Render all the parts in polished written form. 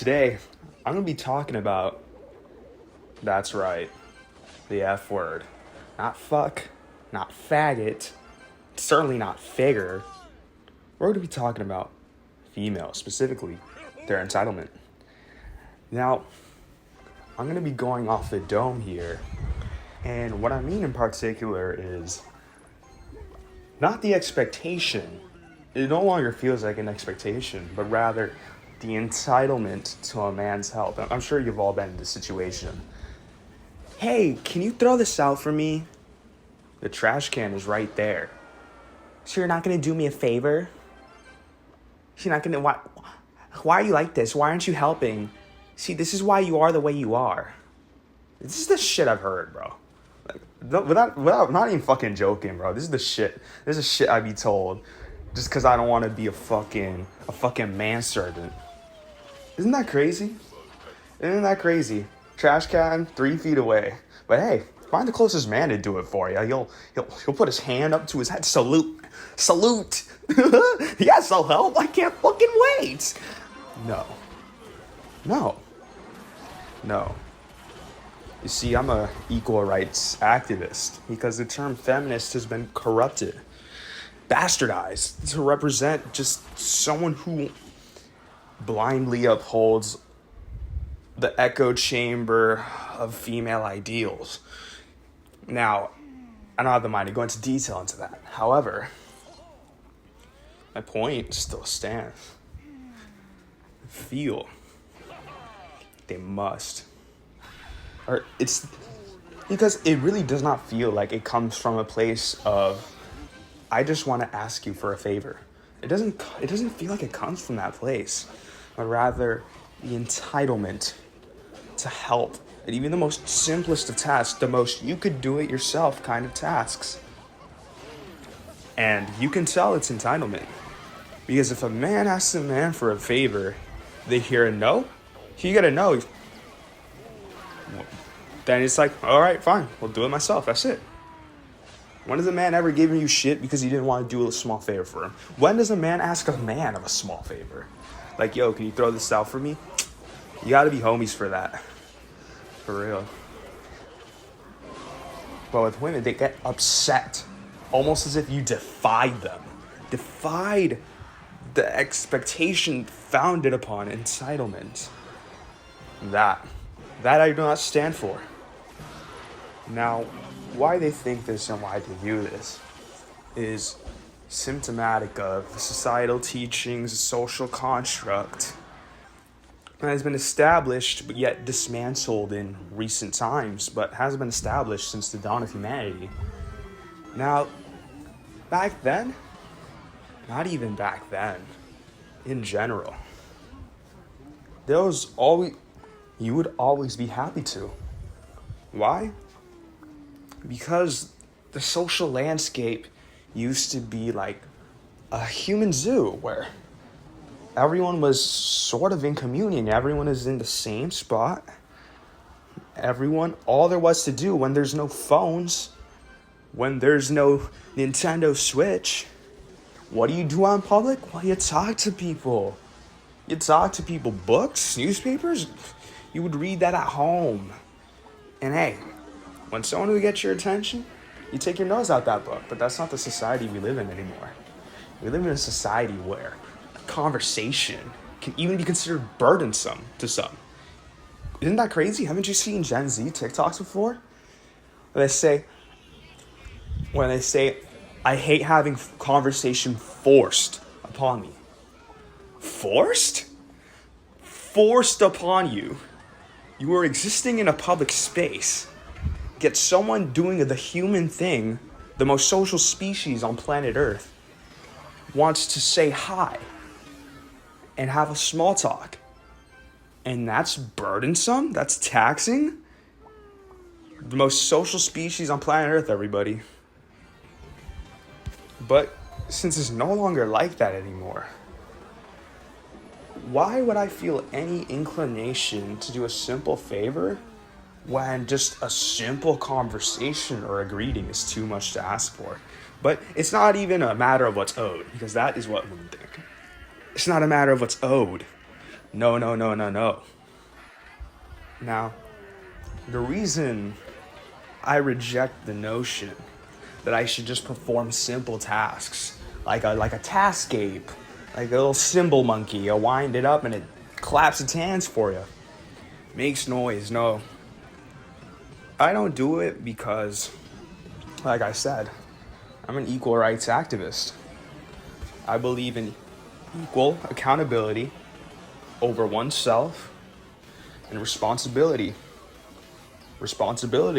Today, I'm going to be talking about, that's right, the F word. Not fuck, not faggot, certainly not figure. We're going to be talking about females, specifically their entitlement. Now, I'm going to be going off the dome here, and what I mean in particular is not the expectation. It no longer feels like an expectation, but rather the entitlement to a man's help. I'm sure you've all been in this situation. Hey, can you throw this out for me? The trash can is right there. So you're not gonna do me a favor? You're not gonna, why are you like this? Why aren't you helping? See, this is why you are the way you are. This is the shit I've heard, bro. Like, without not even fucking joking, bro. This is the shit. This is shit I be told just because I don't want to be a fucking manservant. Isn't that crazy? Isn't that crazy? Trash can 3 feet away. But hey, find the closest man to do it for you. He'll put his hand up to his head. Salute. Yes, I'll help. I can't fucking wait. No. You see, I'm a equal rights activist because the term feminist has been corrupted, bastardized to represent just someone who blindly upholds the echo chamber of female ideals. Now, I don't have the mind to go into detail into that. However, my point still stands. Feel they must. Or it's because it really does not feel like it comes from a place of I just want to ask you for a favor. It doesn't feel like it comes from that place, but rather the entitlement to help. And even the most simplest of tasks, the most you could do it yourself kind of tasks. And you can tell it's entitlement. Because if a man asks a man for a favor, they hear a no, you get a no. Then it's like, all right, fine, we'll do it myself. That's it. When has a man ever given you shit because he didn't want to do a small favor for him? When does a man ask a man of a small favor? Like, yo, can you throw this out for me? You gotta be homies for that. For real. But with women, they get upset. Almost as if you defied them. Defied the expectation founded upon entitlement. That I do not stand for. Now, why they think this and why they view this is symptomatic of societal teachings, a social construct that has been established but yet dismantled in recent times, but has been established since the dawn of humanity. Now, back then, not even back then, in general, you would always be happy to. Why? Because the social landscape used to be like a human zoo where everyone was sort of in communion. Everyone is in the same spot. All there was to do when there's no phones, when there's no Nintendo Switch, what do you do out in public? Well, you talk to people. Books, newspapers, you would read that at home. And hey, when someone would get your attention, you take your nose out that book. But that's not the society we live in anymore. We live in a society where conversation can even be considered burdensome to some. Isn't that crazy? Haven't you seen Gen Z TikToks before? When they say, I hate having conversation forced upon me. Forced? Forced upon you. You are existing in a public space. Get someone doing the human thing, the most social species on planet Earth, wants to say hi and have a small talk. And that's burdensome? That's taxing? The most social species on planet Earth, everybody. But since it's no longer like that anymore, why would I feel any inclination to do a simple favor when just a simple conversation or a greeting is too much to ask for? But it's not even a matter of what's owed, because that is what women think. It's not a matter of what's owed. No, no, no, no, no. Now, the reason I reject the notion that I should just perform simple tasks, like a task ape, like a little cymbal monkey. You wind it up and it claps its hands for you, makes noise. No, I don't do it because, like I said, I'm an equal rights activist. I believe in equal accountability over oneself and responsibility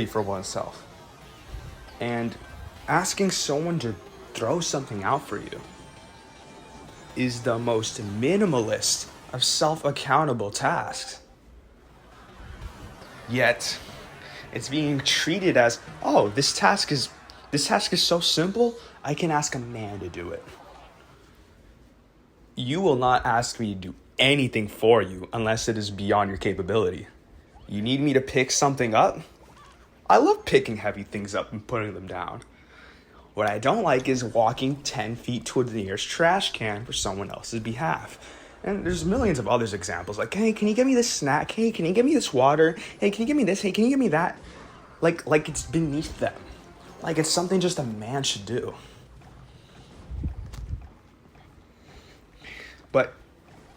for oneself. And asking someone to throw something out for you is the most minimalist of self-accountable tasks. Yet, it's being treated as, oh, this task is so simple, I can ask a man to do it. You will not ask me to do anything for you unless it is beyond your capability. You need me to pick something up? I love picking heavy things up and putting them down. What I don't like is walking 10 feet toward the nearest trash can for someone else's behalf. And there's millions of others examples, like, hey, can you get me this snack? Hey, can you get me this water? Hey, can you get me this? Hey, can you get me that? Like it's beneath them. Like it's something just a man should do. But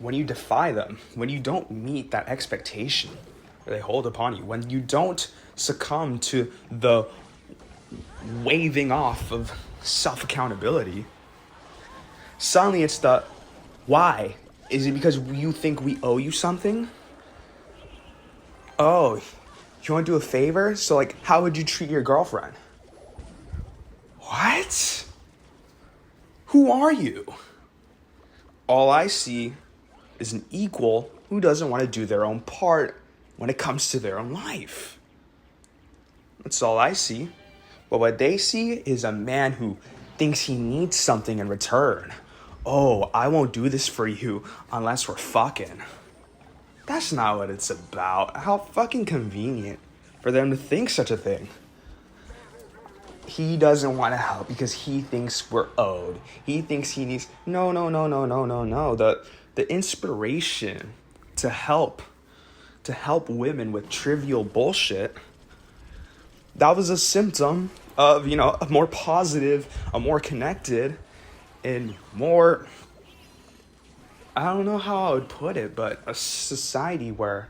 when you defy them, when you don't meet that expectation that they hold upon you, when you don't succumb to the waving off of self-accountability, suddenly it's the why? Is it because you think we owe you something? Oh, you want to do a favor? So like, how would you treat your girlfriend? What? Who are you? All I see is an equal who doesn't want to do their own part when it comes to their own life. That's all I see. But what they see is a man who thinks he needs something in return. Oh, I won't do this for you unless we're fucking. That's not what it's about. How fucking convenient for them to think such a thing. He doesn't want to help because he thinks we're owed. He thinks he needs... No. The inspiration to help women with trivial bullshit, that was a symptom of, a more positive, a more connected, and more... I don't know how I would put it, but a society where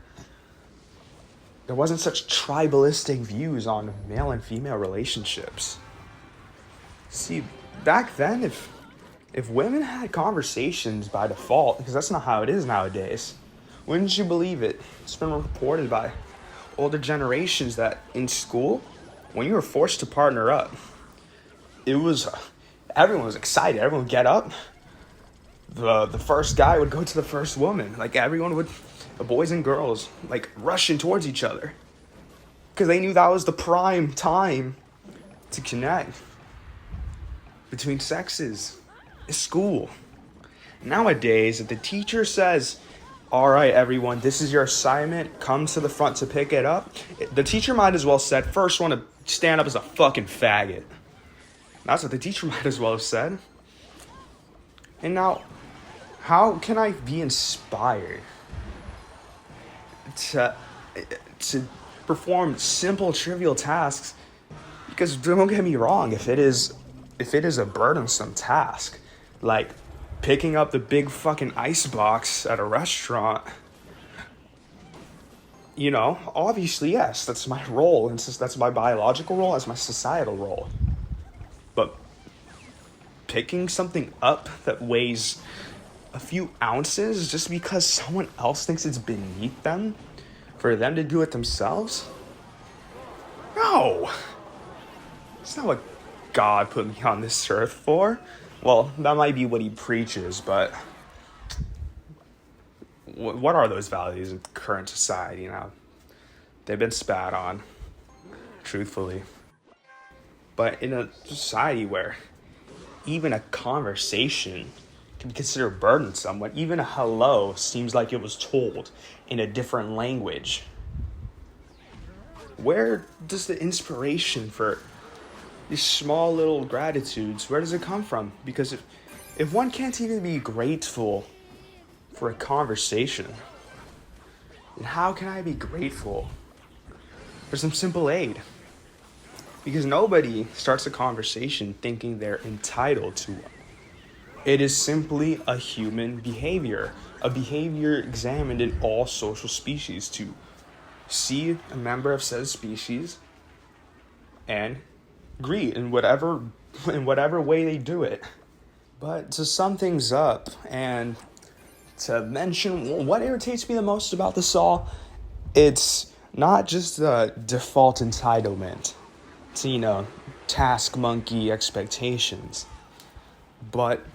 there wasn't such tribalistic views on male and female relationships. See, back then, if women had conversations by default, because that's not how it is nowadays, wouldn't you believe it? It's been reported by older generations that in school, when you were forced to partner up, everyone was excited. Everyone would get up. The first guy would go to the first woman. Like everyone would, the boys and girls, like rushing towards each other. Because they knew that was the prime time to connect between sexes. It's school. Nowadays, if the teacher says, all right, everyone, this is your assignment, come to the front to pick it up, the teacher might as well said, first one to stand up as a fucking faggot. That's what the teacher might as well have said. And now, how can I be inspired to perform simple, trivial tasks? Because don't get me wrong, if it is a burdensome task, like picking up the big fucking ice box at a restaurant, obviously, yes, that's my role, and that's my biological role, that's my societal role. But picking something up that weighs a few ounces just because someone else thinks it's beneath them for them to do it themselves? No! It's not what God put me on this earth for. Well, that might be what he preaches, but what are those values in current society now? They've been spat on, truthfully. But in a society where even a conversation can be considered burdensome, when even a hello seems like it was told in a different language, where does the inspiration for these small little gratitudes, where does it come from? Because if one can't even be grateful for a conversation, And how can I be grateful for some simple aid? Because nobody starts a conversation thinking they're entitled to one. It is simply a human behavior, a behavior examined in all social species to see a member of said species and greet in whatever way they do it. But to sum things up and to mention what irritates me the most about this all, it's not just the default entitlement to, task monkey expectations, but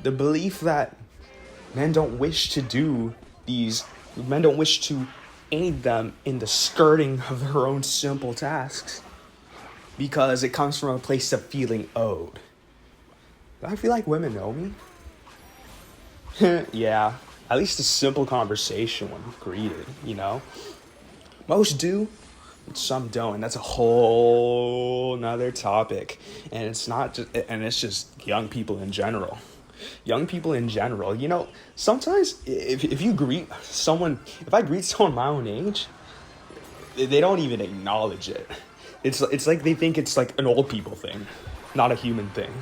the belief that men don't wish to aid them in the skirting of their own simple tasks because it comes from a place of feeling owed. Do I feel like women know me? Yeah, at least a simple conversation when greeted, Most do, but some don't, and that's a whole nother topic. And it's just young people in general. Sometimes if I greet someone my own age, they don't even acknowledge it. It's like they think it's like an old people thing, not a human thing.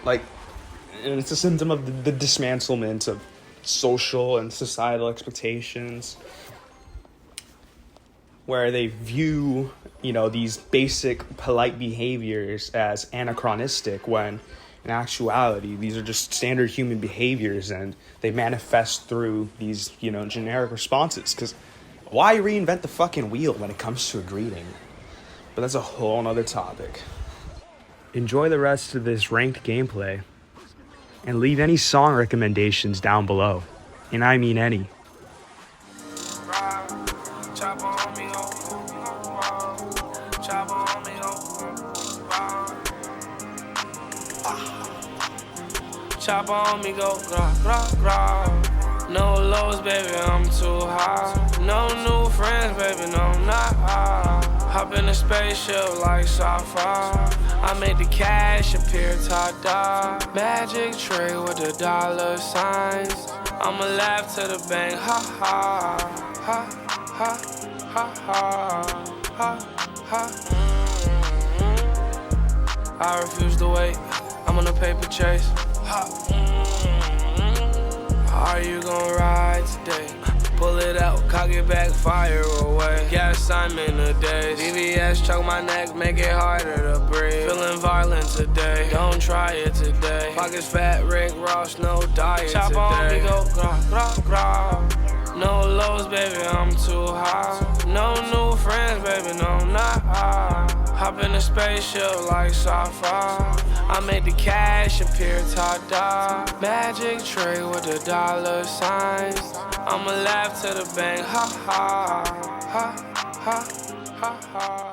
And it's a symptom of the dismantlement of social and societal expectations, where they view, these basic polite behaviors as anachronistic when in actuality, these are just standard human behaviors and they manifest through these, generic responses. Because why reinvent the fucking wheel when it comes to a greeting? But that's a whole nother topic. Enjoy the rest of this ranked gameplay and leave any song recommendations down below. And I mean any. Chopper on me, go grah, grah, grah. No lows, baby, I'm too high. No new friends, baby, no, not I. Hop in a spaceship like sci-fi. I made the cash appear ta-da. Magic trick with the dollar signs. I'ma laugh to the bank, ha ha. Ha, ha, ha, ha, ha, ha. I refuse to wait, I'm on a paper chase. Are you gon' ride today? Pull it out, cock it back, fire away. Gas Simon a day. VVS choke my neck, make it harder to breathe. Feeling violent today, don't try it today. Pockets fat, Rick Ross, no diet today. Chop on me, go grah, grah, grah. No lows, baby, I'm too high. No new friends, baby, no, not I. Hop in a spaceship like sci-fi. I made the cash appear ta-da. Magic trick with the dollar signs. I'ma laugh to the bank, ha ha. Ha, ha, ha, ha.